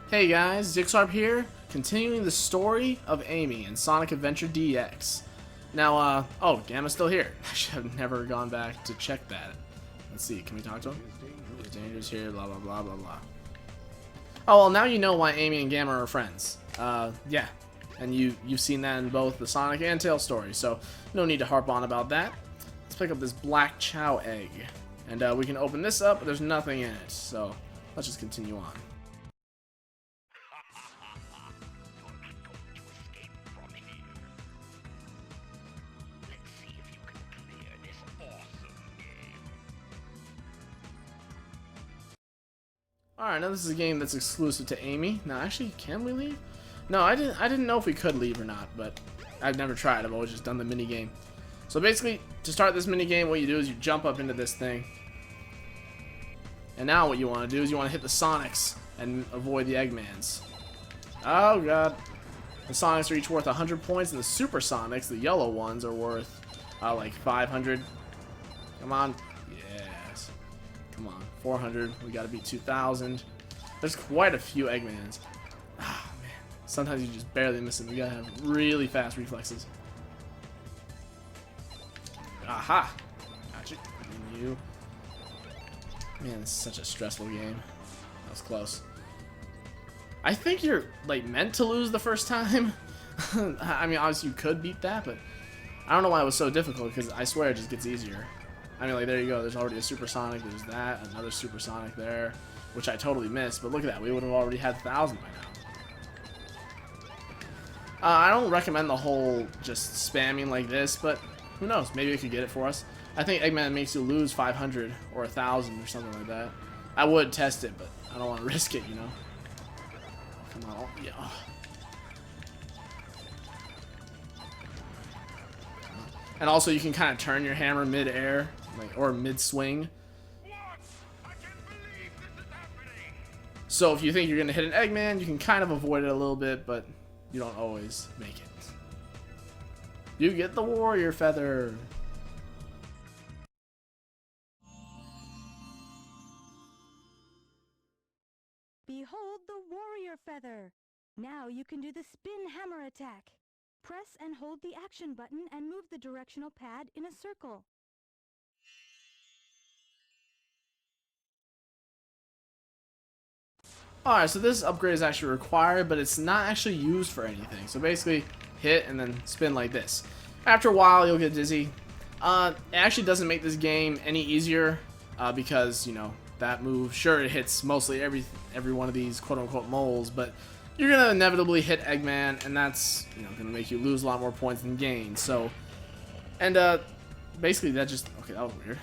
Hey guys, Yxlarb here, continuing the story of Amy in Sonic Adventure DX. Now, oh, Gamma's still here. I should have never gone back to check that. Let's see, can we talk to him? There's dangers here, blah blah blah blah blah. Oh, well, now you know why Amy and Gamma are friends. Yeah. And you've seen that in both the Sonic and Tails stories, so no need to harp on about that. Let's pick up this black chow egg. And we can open this up, but there's nothing in it, so let's just continue on. Alright, now this is a game that's exclusive to Amy. Now, actually, can we leave? No, I didn't know if we could leave or not, but I've never tried. I've always just done the mini game. So basically, to start this mini game, what you do is you jump up into this thing. And now what you want to do is you want to hit the Sonics and avoid the Eggmans. Oh god. The Sonics are each worth 100 points, and the Super Sonics, the yellow ones, are worth like 500. Come on. Yes. Come on. 400. We gotta beat 2,000. There's quite a few Eggmans. Ah, man. Sometimes you just barely miss them. You gotta have really fast reflexes. Aha! Gotcha. And you. Man, this is such a stressful game. That was close. I think you're, like, meant to lose the first time. I mean, obviously you could beat that, but I don't know why it was so difficult, because I swear it just gets easier. I mean, like, there you go. There's already a Supersonic. There's that. Another Supersonic there, which I totally missed. But look at that. We would have already had 1,000 by now. I don't recommend the whole just spamming like this, but who knows? Maybe it could get it for us. I think Eggman makes you lose 500 or 1,000 or something like that. I would test it, but I don't want to risk it, you know? Come on. Yeah. And also, you can kind of turn your hammer mid-air, like, or mid-swing. So if you think you're going to hit an Eggman, you can kind of avoid it a little bit, but you don't always make it. You get the warrior feather. Behold the warrior feather. Now you can do the spin hammer attack. Press and hold the action button and move the directional pad in a circle. Alright, so this upgrade is actually required, but it's not actually used for anything. So basically, hit and then spin like this. After a while, you'll get dizzy. It actually doesn't make this game any easier, because, you know, that move, sure, it hits mostly every one of these quote-unquote moles, but you're gonna inevitably hit Eggman, and that's, you know, gonna make you lose a lot more points than gain. So, and basically that just, okay, that was weird.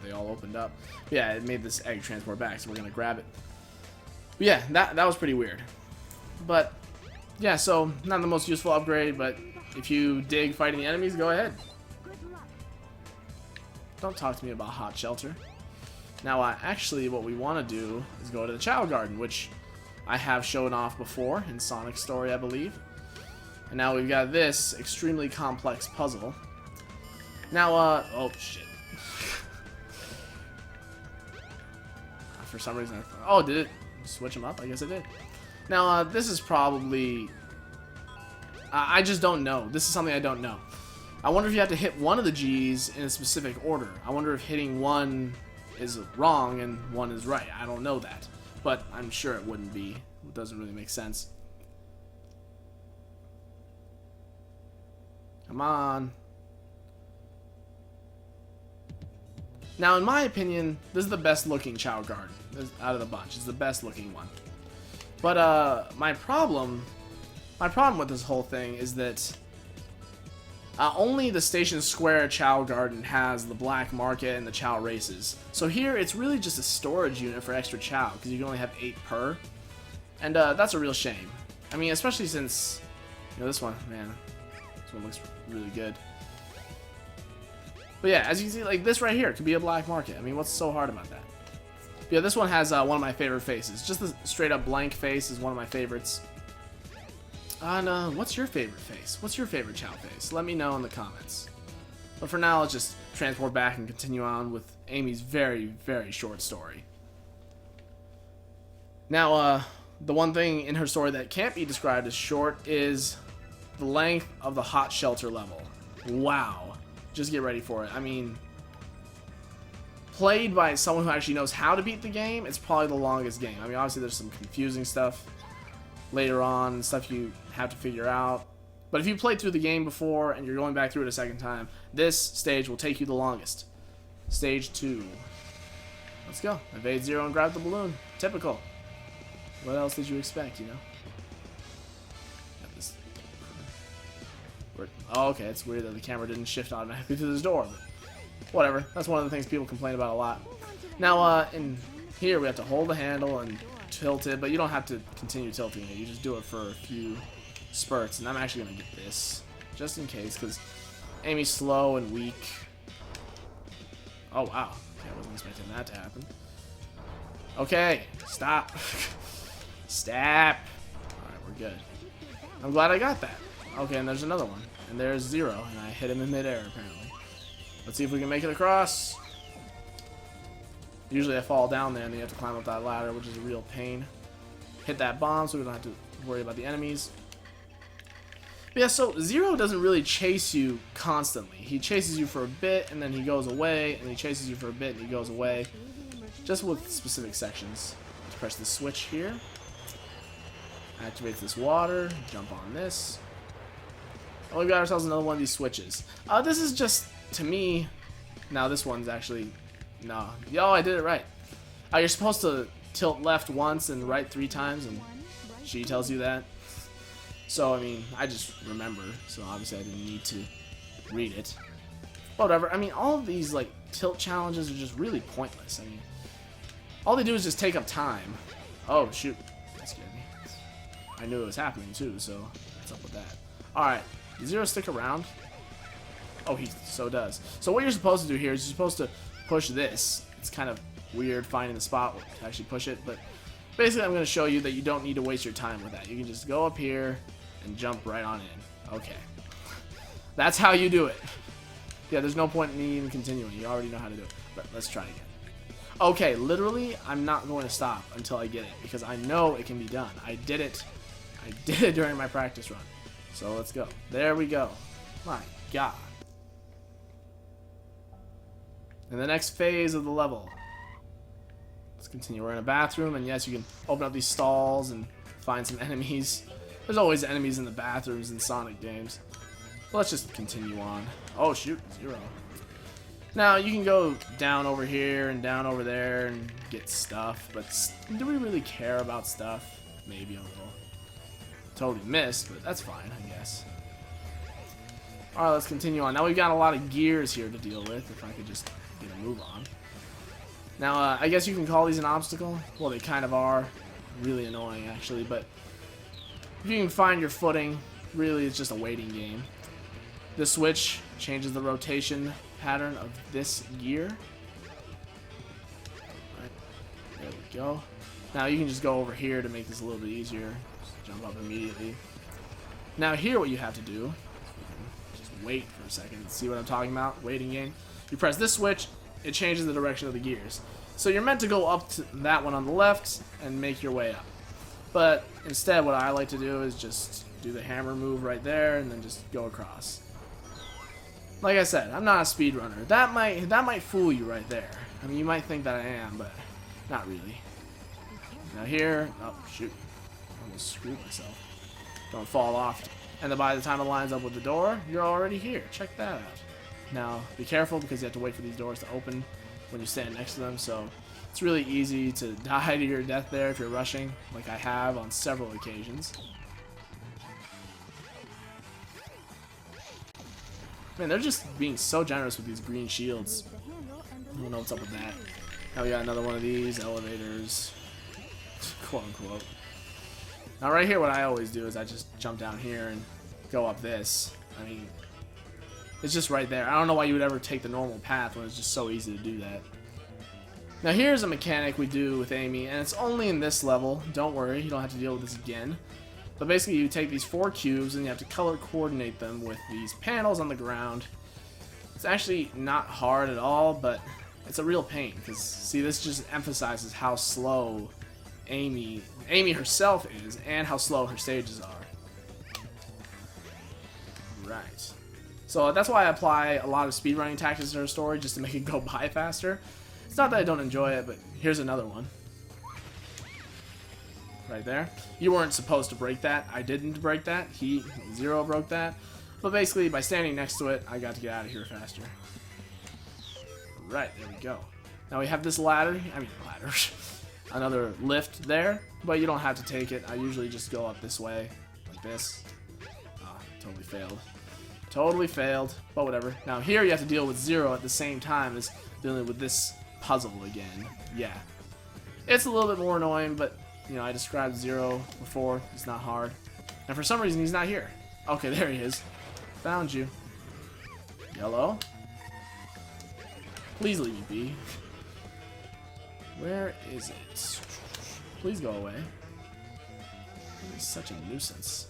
They all opened up. Yeah, it made this egg transport back, so we're gonna grab it. But yeah, that was pretty weird. But yeah, so not the most useful upgrade, but if you dig fighting the enemies, go ahead. Don't talk to me about Hot Shelter. Now, actually, what we want to do is go to the Chow Garden, which I have shown off before in Sonic's story, I believe. And now we've got this extremely complex puzzle. Now, oh, shit. For some reason, oh, did it switch them up? I guess it did. Now, this is probably, I just don't know. This is something I don't know. I wonder if you have to hit one of the G's in a specific order. I wonder if hitting one is wrong and one is right. I don't know that. But I'm sure it wouldn't be. It doesn't really make sense. Come on. Now, in my opinion, this is the best looking Chow Garden out of the bunch. It's the best looking one. But my problem with this whole thing is that only the Station Square Chow Garden has the black market and the Chow races. So here, it's really just a storage unit for extra Chow, because you can only have 8 per. And that's a real shame. I mean, especially since, you know, this one, man, this one looks really good. But yeah, as you can see, like, this right here could be a black market. I mean, what's so hard about that? But yeah, this one has one of my favorite faces. Just the straight up blank face is one of my favorites. And what's your favorite face? What's your favorite Chow face? Let me know in the comments. But for now, let's just transport back and continue on with Amy's very, very short story. Now, the one thing in her story that can't be described as short is the length of the hot shelter level. Wow. Just get ready for it. I mean, played by someone who actually knows how to beat the game, it's probably the longest game. I mean, obviously there's some confusing stuff later on, stuff you have to figure out. But if you played through the game before and you're going back through it a second time, this stage will take you the longest. Stage 2. Let's go. Evade 0 and grab the balloon. Typical. What else did you expect, you know? Got this. Oh, okay, it's weird that the camera didn't shift automatically to this door. But whatever. That's one of the things people complain about a lot. Now, in here, we have to hold the handle and tilt it, but you don't have to continue tilting it. You just do it for a few spurts. And I'm actually going to get this, just in case, because Amy's slow and weak. Oh, wow. Okay, I wasn't expecting that to happen. Okay, stop. Stop. Alright, we're good. I'm glad I got that. Okay, and there's another one. And there's 0, and I hit him in midair, apparently. Let's see if we can make it across. Usually I fall down there, and then you have to climb up that ladder, which is a real pain. Hit that bomb, so we don't have to worry about the enemies. But yeah, so 0 doesn't really chase you constantly. He chases you for a bit, and then he goes away, and he chases you for a bit, and he goes away. Just with specific sections. Let's press the switch here. Activates this water. Jump on this. Oh, we got ourselves another one of these switches. This is just, to me... Now, this one's actually... No. Yo, I did it right. You're supposed to tilt left once and right 3 times, and she tells you that. So, I mean, I just remember, so obviously I didn't need to read it. Whatever. I mean, all of these, like, tilt challenges are just really pointless. I mean, all they do is just take up time. Oh, shoot. That scared me. I knew it was happening, too, so what's up with that? Alright. Does 0 stick around? Oh, he so does. So what you're supposed to do here is you're supposed to push this. It's kind of weird finding the spot to actually push it, but basically I'm going to show you that you don't need to waste your time with that. You can just go up here and jump right on in. Okay. That's how you do it. Yeah, there's no point in me even continuing. You already know how to do it. But let's try again. Okay, literally, I'm not going to stop until I get it, because I know it can be done. I did it. I did it during my practice run. So let's go. There we go. My God. In the next phase of the level. Let's continue. We're in a bathroom, and yes, you can open up these stalls and find some enemies. There's always enemies in the bathrooms in Sonic games. So let's just continue on. Oh, shoot. 0. Now, you can go down over here and down over there and get stuff, but do we really care about stuff? Maybe a little. Totally missed, but that's fine, I guess. Alright, let's continue on. Now we've got a lot of gears here to deal with, if I could just get a move on. Now, I guess you can call these an obstacle. Well, they kind of are. Really annoying, actually, but if you can find your footing, really it's just a waiting game. This switch changes the rotation pattern of this gear. Right, there we go. Now you can just go over here to make this a little bit easier. Just jump up immediately. Now here what you have to do, just wait for a second. See what I'm talking about? Waiting game. You press this switch, it changes the direction of the gears. So you're meant to go up to that one on the left and make your way up. But instead what I like to do is just do the hammer move right there and then just go across. Like I said, I'm not a speedrunner. That might fool you right there. I mean, you might think that I am, but not really. Now here, oh shoot, I almost screwed myself. Don't fall off. And then by the time it lines up with the door, you're already here. Check that out. Now, be careful because you have to wait for these doors to open when you stand next to them, so it's really easy to die to your death there if you're rushing, like I have on several occasions. Man, they're just being so generous with these green shields. I don't know what's up with that. Now we got another one of these elevators, quote unquote. Now right here what I always do is I just jump down here and go up this. I mean, it's just right there. I don't know why you would ever take the normal path when it's just so easy to do that. Now here's a mechanic we do with Amy, and it's only in this level. Don't worry, you don't have to deal with this again. But basically you take these 4 cubes and you have to color coordinate them with these panels on the ground. It's actually not hard at all, but it's a real pain because, see, this just emphasizes how slow Amy herself is, and how slow her stages are. Right. So that's why I apply a lot of speedrunning tactics to her story, just to make it go by faster. It's not that I don't enjoy it, but here's another one. Right there. You weren't supposed to break that. I didn't break that. Zero broke that. But basically, by standing next to it, I got to get out of here faster. Right, there we go. Now we have this ladder. Another lift there, but you don't have to take it. I usually just go up this way, like this. Ah, totally failed. Totally failed, but whatever. Now here you have to deal with Zero at the same time as dealing with this puzzle again. Yeah. It's a little bit more annoying, but, you know, I described Zero before. It's not hard. And for some reason, he's not here. Okay, there he is. Found you. Yellow. Please leave me be. Where is it? Please go away. He's such a nuisance.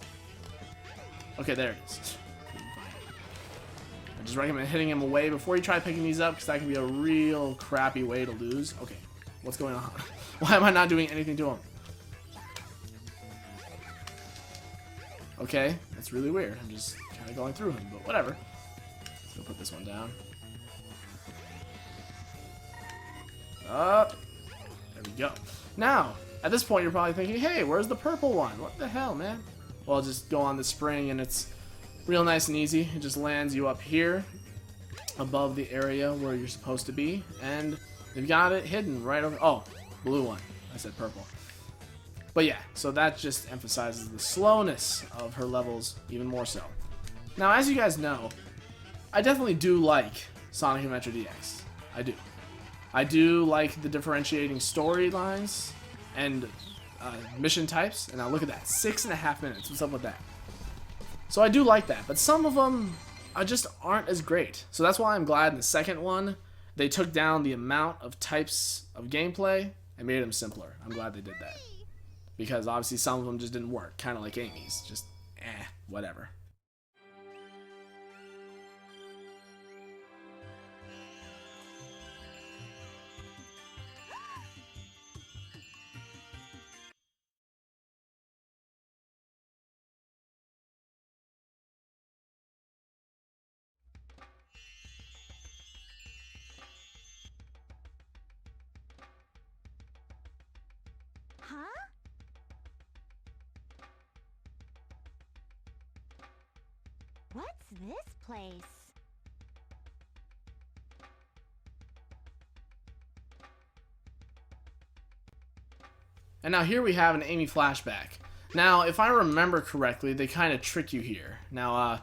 Okay, there it is. I just recommend hitting him away before you try picking these up, because that can be a real crappy way to lose. Okay, what's going on? Why am I not doing anything to him? Okay, that's really weird. I'm just kind of going through him, but whatever. Let's go put this one down. Up. There we go. Now, at this point, you're probably thinking, hey, where's the purple one? What the hell, man? Well, just go on the spring, and it's real nice and easy. It just lands you up here above the area where you're supposed to be, and you've got it hidden right over. Oh, blue one. I said purple. But yeah, so that just emphasizes the slowness of her levels even more so. Now, as you guys know, I definitely do like Sonic Adventure DX. I do. I do like the differentiating storylines and mission types. And now look at that, 6.5 minutes. What's up with that? So I do like that, but some of them just aren't as great. So that's why I'm glad in the second one they took down the amount of types of gameplay and made them simpler. I'm glad they did that. Because obviously some of them just didn't work, kind of like Amy's. Just, whatever. Huh? What's this place? And now here we have an Amy flashback. Now, if I remember correctly, they kind of trick you here. Now,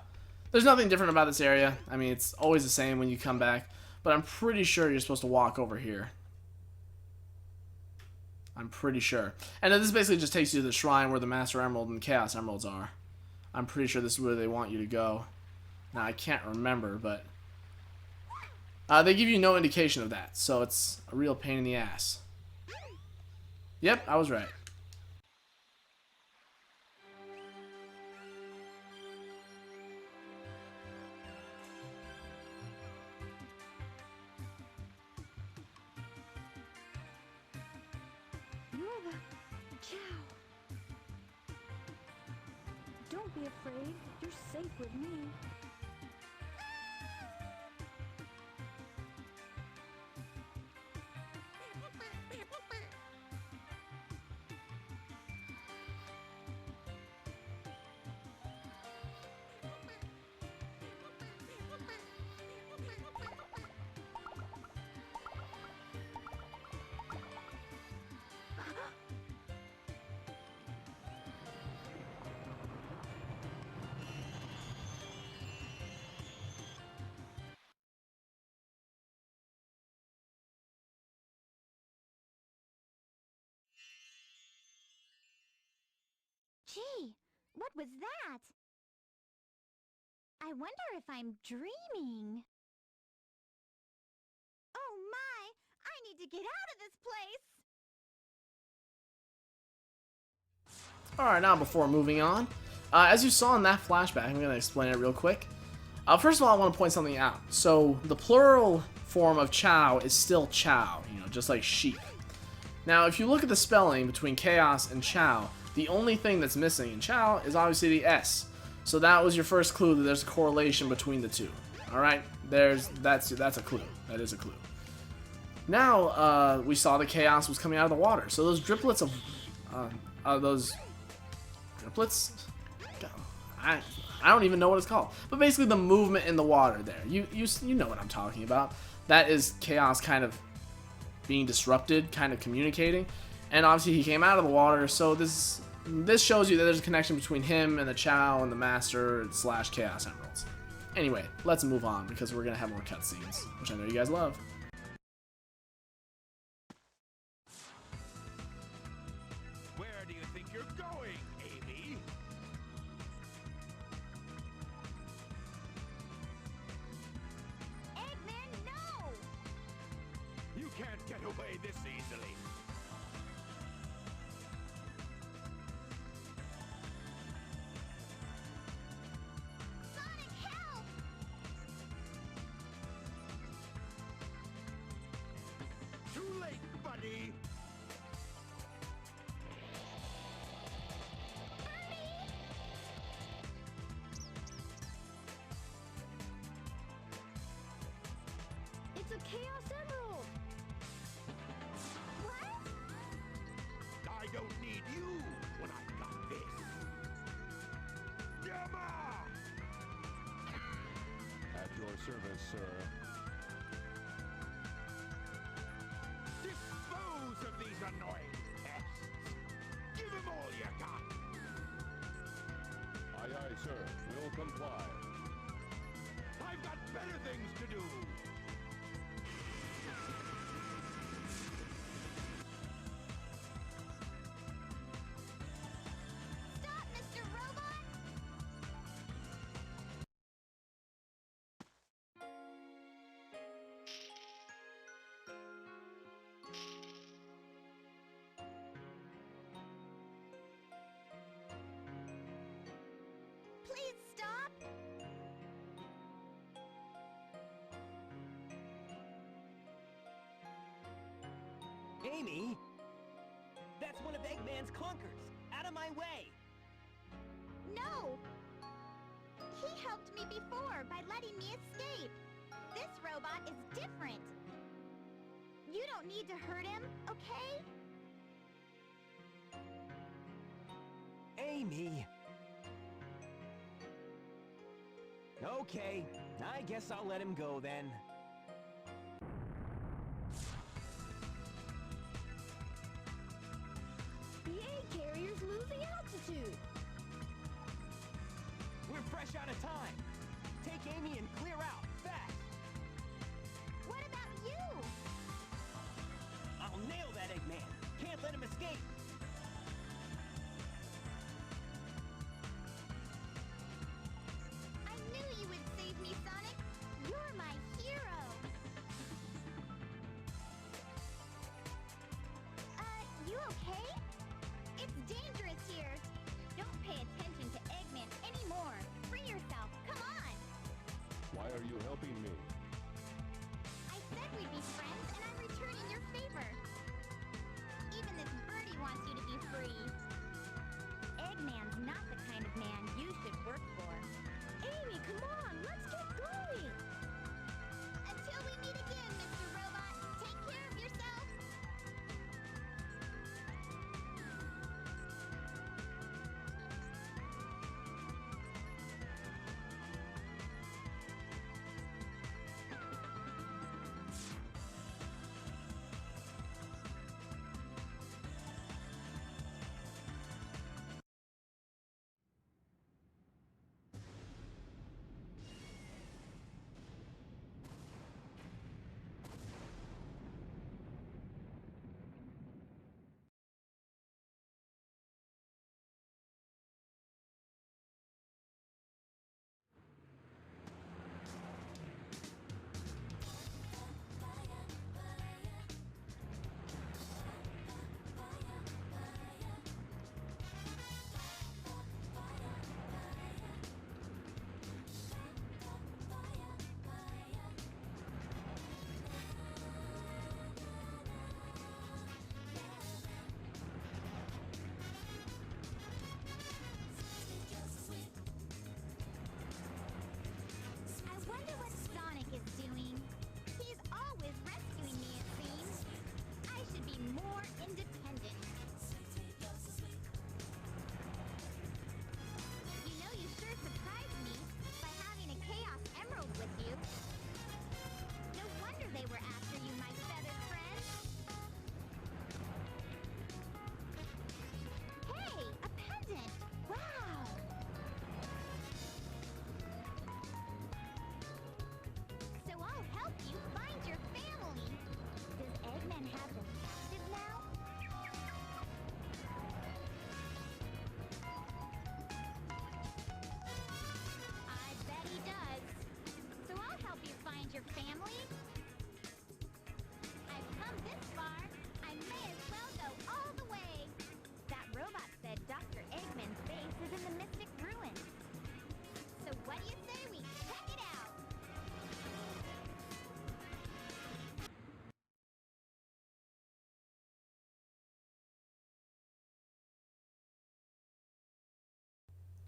there's nothing different about this area. I mean, it's always the same when you come back, but I'm pretty sure you're supposed to walk over here. I'm pretty sure. And this basically just takes you to the shrine where the Master Emerald and Chaos Emeralds are. I'm pretty sure this is where they want you to go. Now, I can't remember, but they give you no indication of that, so it's a real pain in the ass. Yep, I was right. You're the Chow. Don't be afraid. You're safe with me. Gee, what was that? I wonder if I'm dreaming. Oh my! I need to get out of this place! Alright, now before moving on, as you saw in that flashback, I'm going to explain it real quick. First of all, I want to point something out. So, the plural form of Chow is still Chow, you know, just like sheep. Now, if you look at the spelling between Chaos and Chow, the only thing that's missing in Chow is obviously the S. So that was your first clue that there's a correlation between the two. Alright, that's a clue. That is a clue. Now, we saw the Chaos was coming out of the water. So those driplets of, driplets? I don't even know what it's called. But basically the movement in the water there. You know what I'm talking about. That is Chaos kind of being disrupted, kind of communicating. And obviously he came out of the water, so this shows you that there's a connection between him and the Chow and the Master / Chaos Emeralds. Anyway, let's move on because we're gonna have more cutscenes, which I know you guys love. Where do you think you're going, Amy? Eggman, no! You can't get away this easily. Sonic, help! Too late, buddy. It's a Chaos Emerald! What? I don't need you when I've got this. Yama! At your service, sir. Dispose of these annoying pests. Give them all you got. Aye, aye, sir. We'll comply. I've got better things to do. Stop, Mr. Robot! Please stop! Amy? That's one of Eggman's clunkers! Out of my way! No! He helped me before by letting me escape. This robot is different. You don't need to hurt him, okay? Amy! Okay, I guess I'll let him go then. The egg carrier's losing altitude. We're fresh out of time. Take Amy and clear out, fast! What about you? I'll nail that Eggman! Can't let him escape! I knew you would save me, Sonic. You're my hero.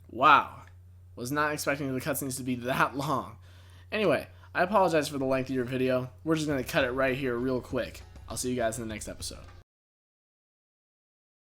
Wow. Was not expecting the cutscenes to be that long. Anyway, I apologize for the length of your video. We're just going to cut it right here real quick. I'll see you guys in the next episode.